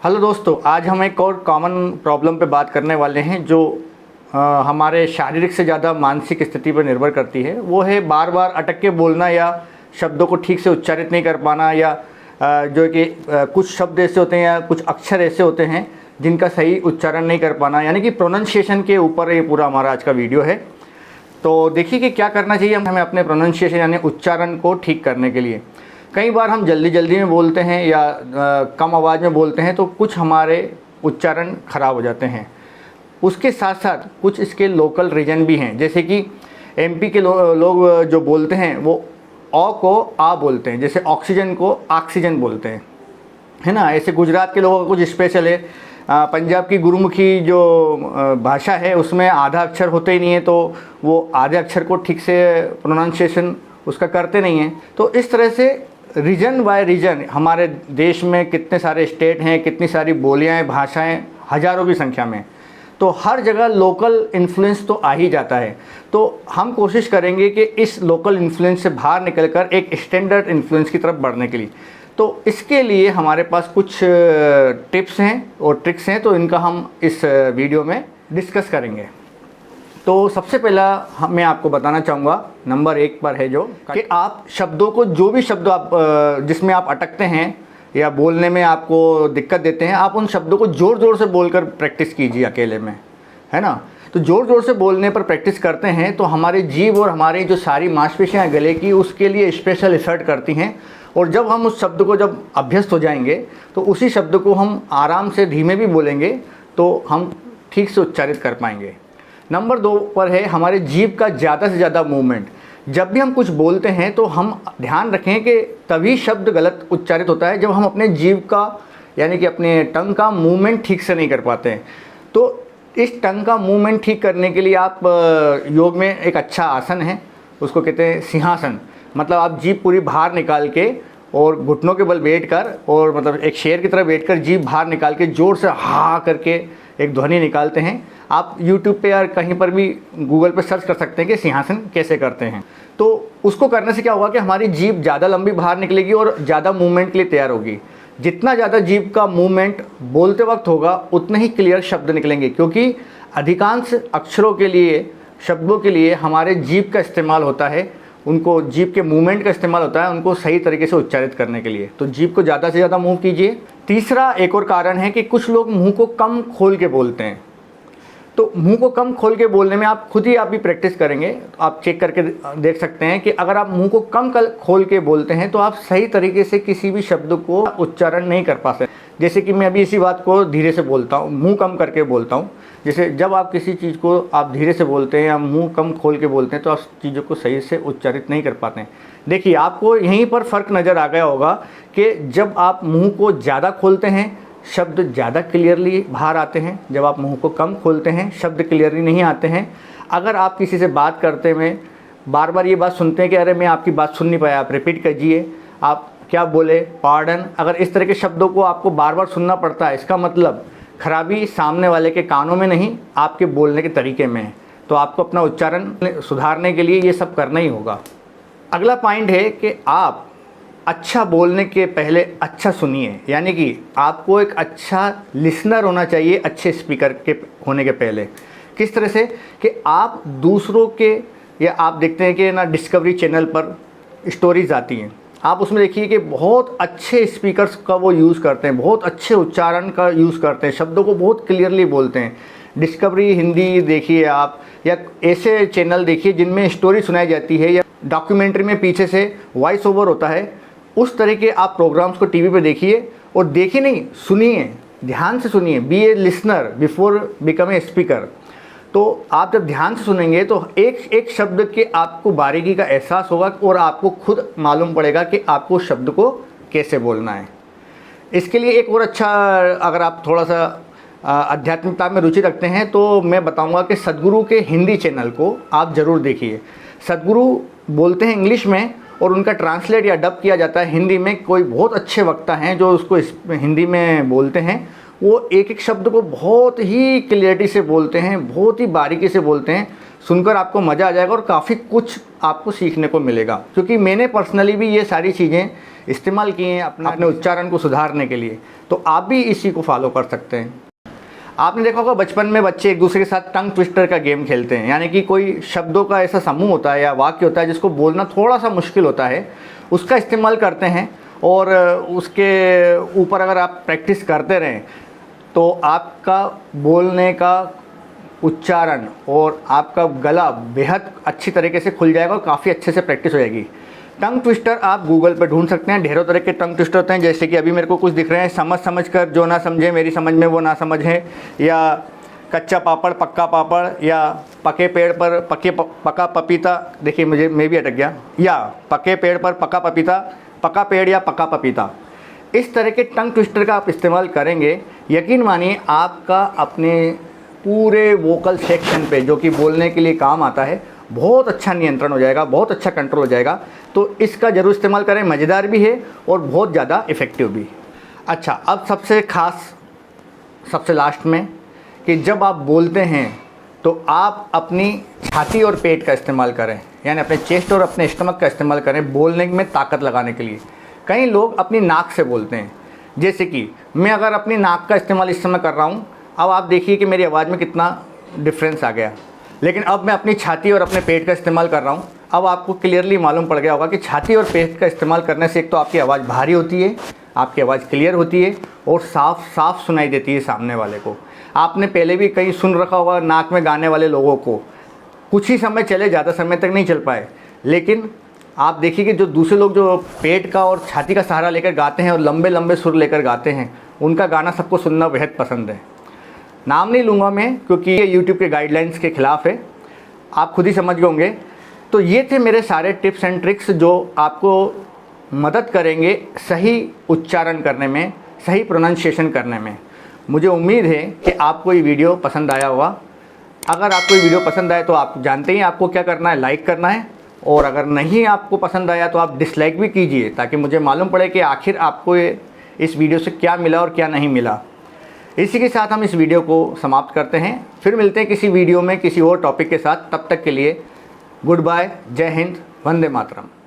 Hello दोस्तों, आज हम एक और कॉमन प्रॉब्लम पे बात करने वाले हैं जो हमारे शारीरिक से ज़्यादा मानसिक स्थिति पर निर्भर करती है। वो है बार बार अटक के बोलना या शब्दों को ठीक से उच्चारित नहीं कर पाना, या जो कि कुछ शब्द ऐसे होते हैं या कुछ अक्षर ऐसे होते हैं जिनका सही उच्चारण नहीं कर पाना, यानी कि प्रोनाउंसिएशन के ऊपर ये पूरा हमारा आज का वीडियो है। तो देखिए कि क्या करना चाहिए हमें अपने प्रोनाउंसिएशन यानी उच्चारण को ठीक करने के लिए। कई बार हम जल्दी जल्दी में बोलते हैं या कम आवाज़ में बोलते हैं तो कुछ हमारे उच्चारण ख़राब हो जाते हैं। उसके साथ साथ कुछ इसके लोकल रीजन भी हैं, जैसे कि एमपी के लोग जो बोलते हैं वो औ को आ बोलते हैं, जैसे ऑक्सीजन को ऑक्सीजन बोलते हैं, है ना। ऐसे गुजरात के लोगों का कुछ स्पेशल है। पंजाब की गुरुमुखी जो भाषा है उसमें आधा अक्षर होते ही नहीं है, तो वो आधे अक्षर को ठीक से प्रोनाउंसिएशन उसका करते नहीं हैं। तो इस तरह से रीजन बाय रीजन हमारे देश में कितने सारे स्टेट हैं, कितनी सारी बोलियां हैं, भाषाएं हज़ारों की संख्या में, तो हर जगह लोकल इन्फ्लुएंस तो आ ही जाता है। तो हम कोशिश करेंगे कि इस लोकल इन्फ्लुएंस से बाहर निकलकर एक स्टैंडर्ड इन्फ्लुएंस की तरफ बढ़ने के लिए। तो इसके लिए हमारे पास कुछ टिप्स हैं और ट्रिक्स हैं, तो इनका हम इस वीडियो में डिस्कस करेंगे। तो सबसे पहला मैं आपको बताना चाहूँगा, नंबर 1 पर है जो कि आप शब्दों को, जो भी शब्द आप जिसमें आप अटकते हैं या बोलने में आपको दिक्कत देते हैं, आप उन शब्दों को ज़ोर ज़ोर से बोलकर प्रैक्टिस कीजिए अकेले में, है ना। तो ज़ोर ज़ोर से बोलने पर प्रैक्टिस करते हैं तो हमारी जीभ और हमारी जो सारी मांसपेशियाँ गले की उसके लिए स्पेशल एफर्ट करती हैं, और जब हम उस शब्द को जब अभ्यस्त हो जाएंगे तो उसी शब्द को हम आराम से धीमे भी बोलेंगे तो हम ठीक से उच्चारित कर पाएंगे। नंबर 2 पर है हमारे जीभ का ज़्यादा से ज़्यादा मूवमेंट। जब भी हम कुछ बोलते हैं तो हम ध्यान रखें कि तभी शब्द गलत उच्चारित होता है जब हम अपने जीभ का यानी कि अपने टंग का मूवमेंट ठीक से नहीं कर पाते हैं। तो इस टंग का मूवमेंट ठीक करने के लिए आप योग में एक अच्छा आसन है, उसको कहते हैं सिंहासन। मतलब आप जीभ पूरी बाहर निकाल के और घुटनों के बल बैठकर, और मतलब एक शेर की तरह बैठकर जीभ बाहर निकाल के ज़ोर से हा करके एक ध्वनि निकालते हैं। आप YouTube पे या कहीं पर भी गूगल पे सर्च कर सकते हैं कि सिंहासन कैसे करते हैं। तो उसको करने से क्या होगा कि हमारी जीभ ज़्यादा लंबी बाहर निकलेगी और ज़्यादा मूवमेंट के लिए तैयार होगी। जितना ज़्यादा जीभ का मूवमेंट बोलते वक्त होगा उतने ही क्लियर शब्द निकलेंगे, क्योंकि अधिकांश अक्षरों के लिए, शब्दों के लिए हमारे जीभ का इस्तेमाल होता है, उनको जीभ के मूवमेंट का इस्तेमाल होता है उनको सही तरीके से उच्चारित करने के लिए। तो जीभ को ज़्यादा से ज़्यादा मूव कीजिए। तीसरा एक और कारण है कि कुछ लोग मुंह को कम खोल के बोलते हैं। तो मुंह को कम खोल के बोलने में आप खुद ही आप भी प्रैक्टिस करेंगे तो आप चेक करके देख सकते हैं कि अगर आप मुंह को कम खोल के बोलते हैं तो आप सही तरीके से किसी भी शब्द को उच्चारण नहीं कर पाते। जैसे कि मैं अभी इसी बात को धीरे से बोलता हूँ, मुंह कम करके बोलता हूँ। जैसे जब आप किसी चीज़ को आप धीरे से बोलते हैं या मुंह कम खोल के बोलते हैं तो आप चीज़ों को सही से उच्चारित नहीं कर पाते हैं। देखिए, आपको यहीं पर फ़र्क नज़र आ गया होगा कि जब आप मुंह को ज़्यादा खोलते हैं शब्द ज़्यादा क्लियरली बाहर आते हैं, जब आप मुंह को कम खोलते हैं शब्द क्लियरली नहीं आते हैं। अगर आप किसी से बात करते में बार बार ये बात सुनते हैं कि अरे मैं आपकी बात सुन नहीं पाया, आप रिपीट कीजिए, आप क्या बोले, पार्डन, अगर इस तरह के शब्दों को आपको बार बार सुनना पड़ता है, इसका मतलब खराबी सामने वाले के कानों में नहीं, आपके बोलने के तरीके में है। तो आपको अपना उच्चारण सुधारने के लिए ये सब करना ही होगा। अगला पॉइंट है कि आप अच्छा बोलने के पहले अच्छा सुनिए, यानी कि आपको एक अच्छा लिसनर होना चाहिए अच्छे स्पीकर के होने के पहले। किस तरह से कि आप दूसरों के, या आप देखते हैं कि ना डिस्कवरी चैनल पर स्टोरीज आती हैं, आप उसमें देखिए कि बहुत अच्छे स्पीकर्स का वो यूज़ करते हैं, बहुत अच्छे उच्चारण का यूज़ करते हैं, शब्दों को बहुत क्लियरली बोलते हैं। डिस्कवरी हिंदी देखिए आप, या ऐसे चैनल देखिए जिनमें स्टोरी सुनाई जाती है या डॉक्यूमेंट्री में पीछे से वॉइस ओवर होता है। उस तरह के आप प्रोग्राम्स को टीवी पे देखिए, और देखिए नहीं, सुनिए, ध्यान से सुनिए। Be a listener before become a speaker. तो आप जब ध्यान से सुनेंगे तो एक एक शब्द के आपको बारीकी का एहसास होगा और आपको खुद मालूम पड़ेगा कि आपको शब्द को कैसे बोलना है। इसके लिए एक और अच्छा, अगर आप थोड़ा सा आध्यात्मिकता में रुचि रखते हैं तो मैं बताऊंगा कि सदगुरु के हिंदी चैनल को आप ज़रूर देखिए। सदगुरु बोलते हैं इंग्लिश में और उनका ट्रांसलेट या डब किया जाता है हिंदी में। कोई बहुत अच्छे वक्ता हैं जो उसको हिंदी में बोलते हैं, वो एक एक शब्द को बहुत ही क्लियरिटी से बोलते हैं, बहुत ही बारीकी से बोलते हैं। सुनकर आपको मज़ा आ जाएगा और काफ़ी कुछ आपको सीखने को मिलेगा, क्योंकि मैंने पर्सनली भी ये सारी चीज़ें इस्तेमाल किए हैं अपने उच्चारण को सुधारने के लिए, तो आप भी इसी को फॉलो कर सकते हैं। आपने देखा होगा बचपन में बच्चे एक दूसरे के साथ टंग ट्विस्टर का गेम खेलते हैं, यानी कि कोई शब्दों का ऐसा समूह होता है या वाक्य होता है जिसको बोलना थोड़ा सा मुश्किल होता है, उसका इस्तेमाल करते हैं और उसके ऊपर अगर आप प्रैक्टिस करते रहें तो आपका बोलने का उच्चारण और आपका गला बेहद अच्छी तरीके से खुल जाएगा और काफ़ी अच्छे से प्रैक्टिस हो जाएगी। टंग ट्विस्टर आप गूगल पर ढूंढ सकते हैं, ढेरों तरह के टंग ट्विस्टर होते हैं, जैसे कि अभी मेरे को कुछ दिख रहे हैं, समझ कर जो ना समझे मेरी समझ में वो ना समझ है, या कच्चा पापड़ पक्का पापड़, या पके पेड़ पर पका पपीता, देखिए मैं भी अटक गया, या पके पेड़ पर पका पपीता, पका पेड़ या पका पपीता। इस तरह के टंग ट्विस्टर का आप इस्तेमाल करेंगे, यकीन मानिए आपका अपने पूरे वोकल सेक्शन पे जो कि बोलने के लिए काम आता है बहुत अच्छा नियंत्रण हो जाएगा, बहुत अच्छा कंट्रोल हो जाएगा। तो इसका ज़रूर इस्तेमाल करें, मज़ेदार भी है और बहुत ज़्यादा इफ़ेक्टिव भी। अच्छा, अब सबसे ख़ास, सबसे लास्ट में, कि जब आप बोलते हैं तो आप अपनी छाती और पेट का इस्तेमाल करें, यानी अपने चेस्ट और अपने स्टमक का इस्तेमाल करें बोलने में ताकत लगाने के लिए। कई लोग अपनी नाक से बोलते हैं, जैसे कि मैं अगर अपनी नाक का इस्तेमाल इस समय कर रहा हूँ, अब आप देखिए कि मेरी आवाज़ में कितना डिफरेंस आ गया। लेकिन अब मैं अपनी छाती और अपने पेट का इस्तेमाल कर रहा हूँ, अब आपको क्लियरली मालूम पड़ गया होगा कि छाती और पेट का इस्तेमाल करने से एक तो आपकी आवाज़ भारी होती है, आपकी आवाज़ क्लियर होती है और साफ सुनाई देती है सामने वाले को। आपने पहले भी कहीं सुन रखा होगा नाक में गाने वाले लोगों को, कुछ ही समय चले, ज़्यादा समय तक नहीं चल पाए, लेकिन आप देखिए कि जो दूसरे लोग जो पेट का और छाती का सहारा लेकर गाते हैं और लंबे लंबे सुर लेकर गाते हैं, उनका गाना सबको सुनना बेहद पसंद है। नाम नहीं लूँगा मैं क्योंकि ये यूट्यूब के गाइडलाइंस के ख़िलाफ़ है, आप खुद ही समझ गए होंगे। तो ये थे मेरे सारे टिप्स एंड ट्रिक्स जो आपको मदद करेंगे सही उच्चारण करने में, सही प्रोनाउंसिएशन करने में। मुझे उम्मीद है कि आपको ये वीडियो पसंद आया होगा। अगर आपको ये वीडियो पसंद आए तो आप जानते ही आपको क्या करना है, लाइक करना है, और अगर नहीं आपको पसंद आया तो आप डिसलाइक भी कीजिए, ताकि मुझे मालूम पड़े कि आखिर आपको इस वीडियो से क्या मिला और क्या नहीं मिला। इसी के साथ हम इस वीडियो को समाप्त करते हैं, फिर मिलते हैं किसी वीडियो में किसी और टॉपिक के साथ। तब तक के लिए गुड बाय, जय हिंद, वंदे मातरम।